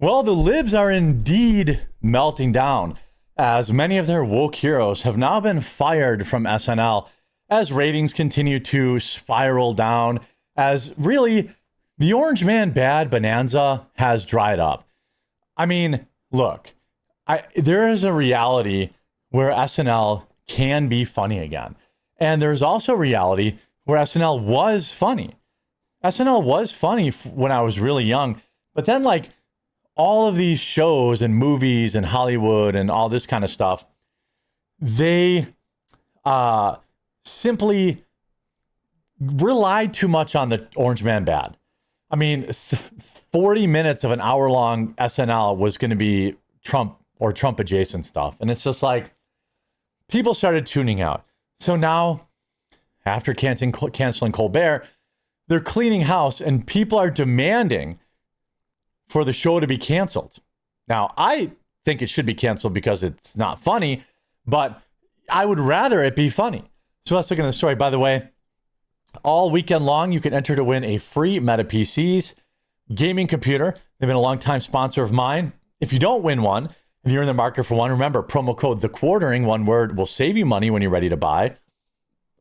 Well, the libs are indeed melting down, as many of their woke heroes have now been fired from SNL as ratings continue to spiral down, as really the Orange Man Bad bonanza has dried up. I mean, look, there is a reality where SNL can be funny again. And there's also reality where SNL was funny. SNL was funny when I was really young, but then like all of these shows and movies and Hollywood and all this kind of stuff, they simply relied too much on the Orange Man Bad. I mean, 40 minutes of an hour-long SNL was going to be Trump or Trump adjacent stuff. And it's just like, people started tuning out. So now, after canceling Colbert, they're cleaning house and people are demanding for the show to be canceled. Now, I think it should be canceled because it's not funny, but I would rather it be funny. So let's look at the story. By the way, all weekend long, you can enter to win a free Meta PCs gaming computer. They've been a long-time sponsor of mine. If you don't win one, and you're in the market for one, remember, promo code TheQuartering, one word, will save you money when you're ready to buy.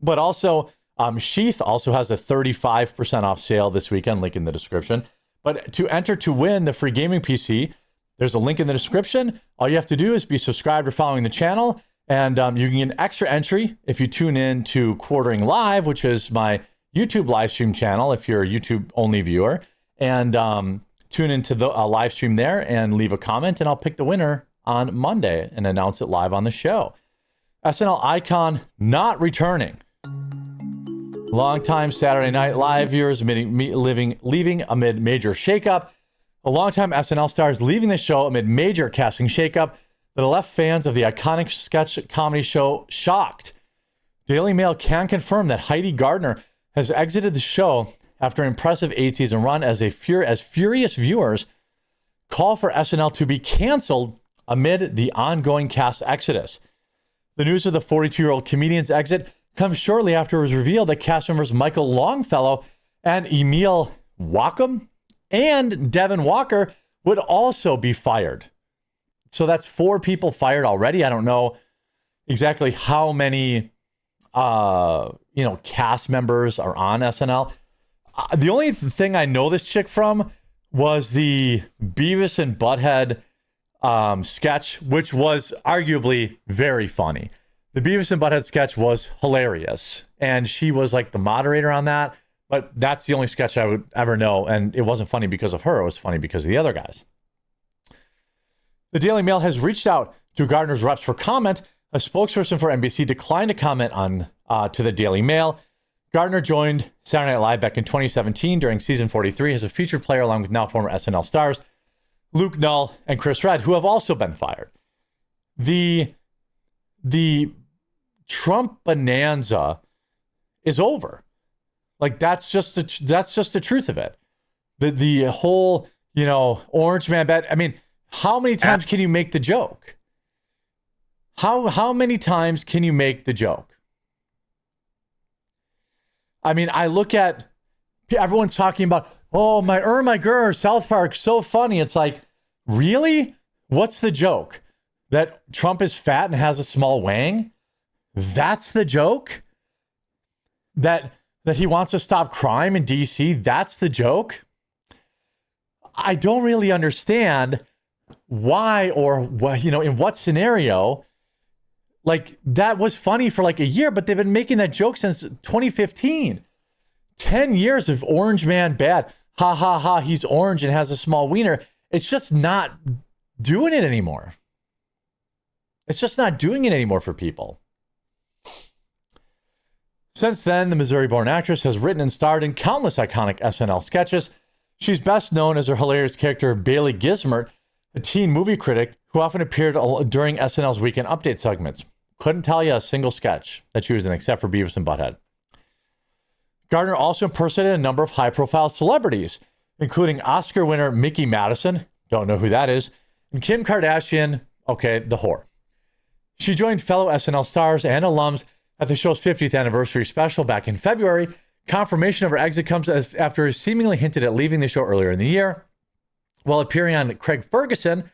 But also, Sheath also has a 35% off sale this weekend, link in the description. But to enter to win the free gaming PC, there's a link in the description. All you have to do is be subscribed or following the channel, and you can get an extra entry if you tune in to Quartering Live, which is my YouTube live stream channel if you're a YouTube-only viewer, and tune into the live stream there and leave a comment, and I'll pick the winner on Monday and announce it live on the show. SNL icon not returning. Longtime Saturday Night Live viewers leaving amid major shakeup. A longtime SNL star is leaving the show amid major casting shakeup that left fans of the iconic sketch comedy show shocked. Daily Mail can confirm that Heidi Gardner has exited the show after an impressive 8-season run as furious viewers call for SNL to be canceled amid the ongoing cast exodus. The news of the 42-year-old comedian's exit comes shortly after it was revealed that cast members Michael Longfellow and Emil Wacom and Devin Walker would also be fired. So that's 4 people fired already. I don't know exactly how many cast members are on SNL. The only thing I know this chick from was the Beavis and Butthead sketch, which was arguably very funny. The Beavis and Butthead sketch was hilarious, and she was like the moderator on that, but that's the only sketch I would ever know, and it wasn't funny because of her. It was funny because of the other guys. The Daily Mail has reached out to Gardner's reps for comment. A spokesperson for NBC declined to comment on to the Daily Mail. Gardner joined Saturday Night Live back in 2017 during season 43 as a featured player along with now former SNL stars Luke Null and Chris Redd, who have also been fired. The Trump bonanza is over. Like that's just the truth of it. The whole, Orange Man Bad. I mean, how many times can you make the joke? How many times can you make the joke? I mean, I look at everyone's talking about, oh, my Gurr, South Park, so funny. It's like, really? What's the joke? That Trump is fat and has a small wang? That's the joke? That he wants to stop crime in DC? That's the joke? I don't really understand why or what, in what scenario. Like, that was funny for like a year, but they've been making that joke since 2015. 10 years of Orange Man Bad. Ha, ha, ha, he's orange and has a small wiener. It's just not doing it anymore. It's just not doing it anymore for people. Since then, the Missouri-born actress has written and starred in countless iconic SNL sketches. She's best known as her hilarious character Bailey Gizmert, a teen movie critic who often appeared during SNL's Weekend Update segments. Couldn't tell you a single sketch that she was in except for Beavis and Butthead. Gardner also impersonated a number of high-profile celebrities, including Oscar winner Mickey Madison, don't know who that is, and Kim Kardashian, okay, the whore. She joined fellow SNL stars and alums at the show's 50th anniversary special back in February. Confirmation of her exit comes after seemingly hinted at leaving the show earlier in the year. While appearing on Craig Ferguson,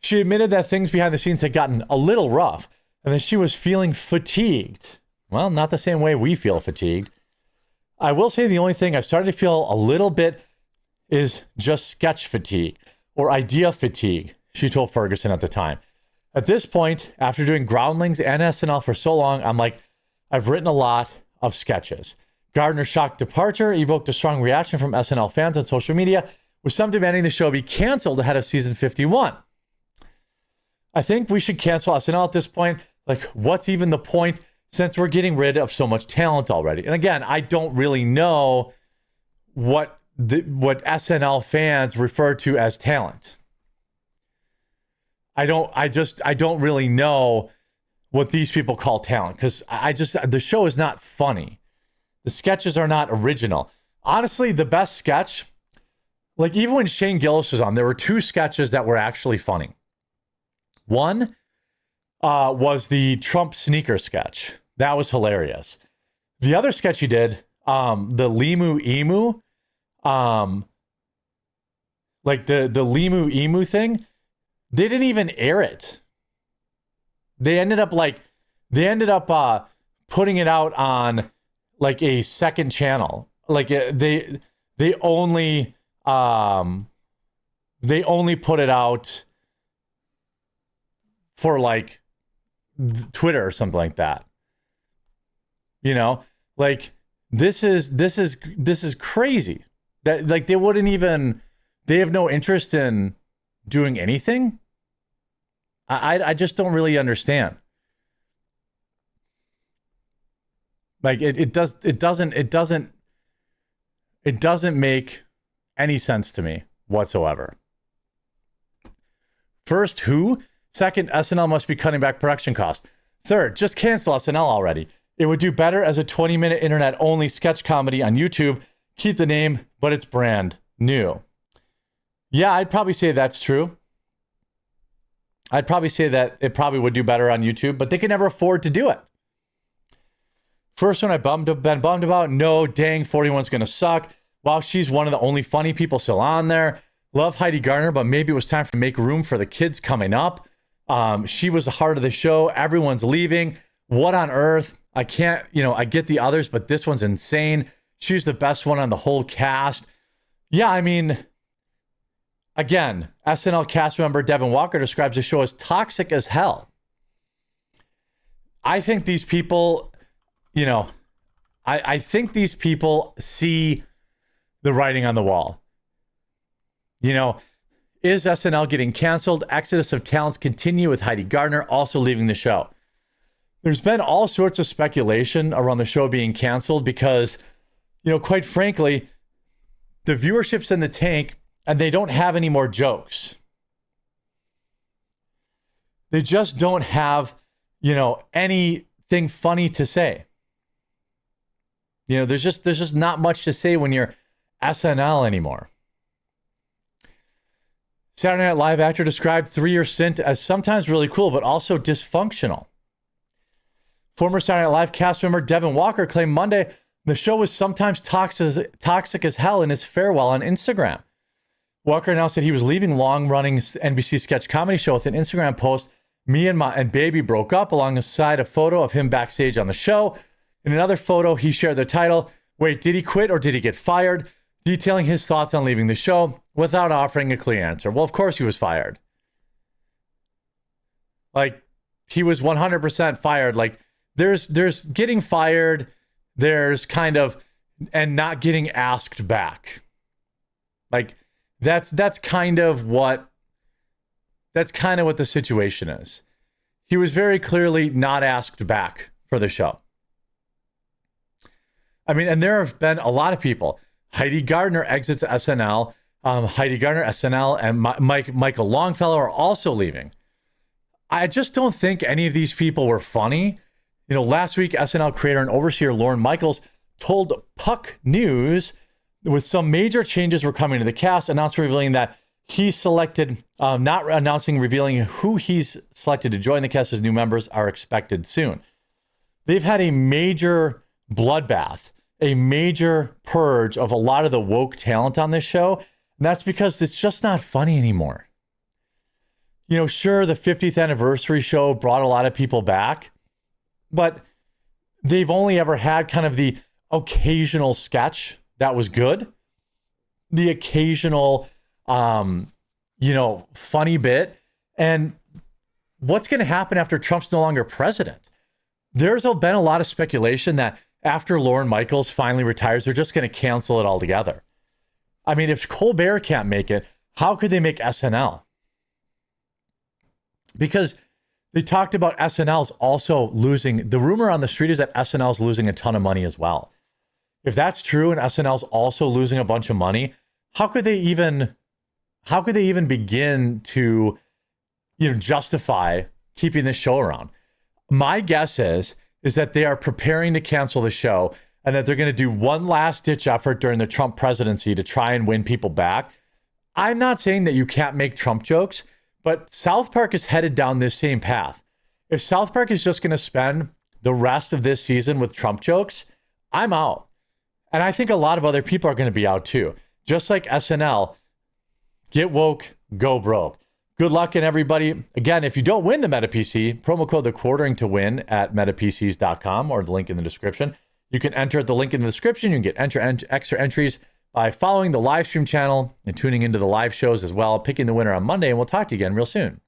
she admitted that things behind the scenes had gotten a little rough and that she was feeling fatigued. Well, not the same way we feel fatigued. I will say the only thing I've started to feel a little bit is just sketch fatigue or idea fatigue, she told Ferguson at the time. At this point, after doing Groundlings and SNL for so long, I'm like, I've written a lot of sketches. Gardner's shocked departure evoked a strong reaction from SNL fans on social media, with some demanding the show be canceled ahead of season 51. I think we should cancel SNL at this point. Like, what's even the point since we're getting rid of so much talent already? And again, I don't really know what SNL fans refer to as talent. I don't really know what these people call talent, because the show is not funny. The sketches are not original. Honestly, the best sketch, like even when Shane Gillis was on, there were two sketches that were actually funny. One was the Trump sneaker sketch. That was hilarious. The other sketch he did, the Limu Emu, like the Limu Emu thing, they didn't even air it. They ended up putting it out on like a second channel. Like they only put it out for like Twitter or something like that. You know, like this is crazy. That like they have no interest in doing anything. I just don't really understand. Like it doesn't make any sense to me whatsoever. First, who? Second, SNL must be cutting back production costs. Third, just cancel SNL already. It would do better as a 20-minute internet-only sketch comedy on YouTube. Keep the name, but it's brand new. Yeah, I'd probably say that's true. I'd probably say that it probably would do better on YouTube, but they can never afford to do it. First one I've been bummed about. No, dang, 41's going to suck. Wow, she's one of the only funny people still on there. Love Heidi Gardner, but maybe it was time to make room for the kids coming up. She was the heart of the show. Everyone's leaving. What on earth? I can't, I get the others, but this one's insane. She's the best one on the whole cast. Yeah, I mean, again, SNL cast member Devin Walker describes the show as toxic as hell. I think these people, I think these people see the writing on the wall. Is SNL getting canceled? Exodus of talents continue with Heidi Gardner also leaving the show. There's been all sorts of speculation around the show being canceled because, quite frankly, the viewership's in the tank and they don't have any more jokes. They just don't have, anything funny to say. There's just not much to say when you're SNL anymore. Saturday Night Live actor described 3-year stint as sometimes really cool, but also dysfunctional. Former Saturday Night Live cast member Devin Walker claimed Monday the show was sometimes toxic as hell in his farewell on Instagram. Walker announced that he was leaving long-running NBC sketch comedy show with an Instagram post. Me and Baby broke up, alongside a photo of him backstage on the show. In another photo, he shared the title, "Wait, did he quit or did he get fired?" detailing his thoughts on leaving the show without offering a clear answer. Well, of course he was fired. Like, he was 100% fired. Like, there's getting fired, there's kind of, and not getting asked back. Like, that's kind of what the situation is. He was very clearly not asked back for the show. I mean, and there have been a lot of people. Heidi Gardner exits SNL. Heidi Gardner, SNL, and Michael Longfellow are also leaving. I just don't think any of these people were funny. Last week, SNL creator and overseer Lorne Michaels told Puck News with some major changes were coming to the cast, revealing that he selected, revealing who he's selected to join the cast as new members are expected soon. They've had a major bloodbath, a major purge of a lot of the woke talent on this show. And that's because it's just not funny anymore. You know, sure, the 50th anniversary show brought a lot of people back, but they've only ever had kind of the occasional sketch that was good, the occasional, funny bit. And what's going to happen after Trump's no longer president? There's been a lot of speculation that after Lorne Michaels finally retires, they're just going to cancel it altogether. I mean, if Colbert can't make it, how could they make SNL? Because they talked about SNL's also losing. The rumor on the street is that SNL's losing a ton of money as well. If that's true and SNL's also losing a bunch of money, how could they even begin to, justify keeping this show around? My guess is that they are preparing to cancel the show and that they're going to do one last ditch effort during the Trump presidency to try and win people back. I'm not saying that you can't make Trump jokes, but South Park is headed down this same path. If South Park is just going to spend the rest of this season with Trump jokes, I'm out. And I think a lot of other people are going to be out too. Just like SNL, get woke, go broke. Good luck in everybody. Again, if you don't win the MetaPC, promo code the quartering to win at metapcs.com or the link in the description. You can enter at the link in the description. You can get extra entries by following the live stream channel and tuning into the live shows as well, picking the winner on Monday, and we'll talk to you again real soon.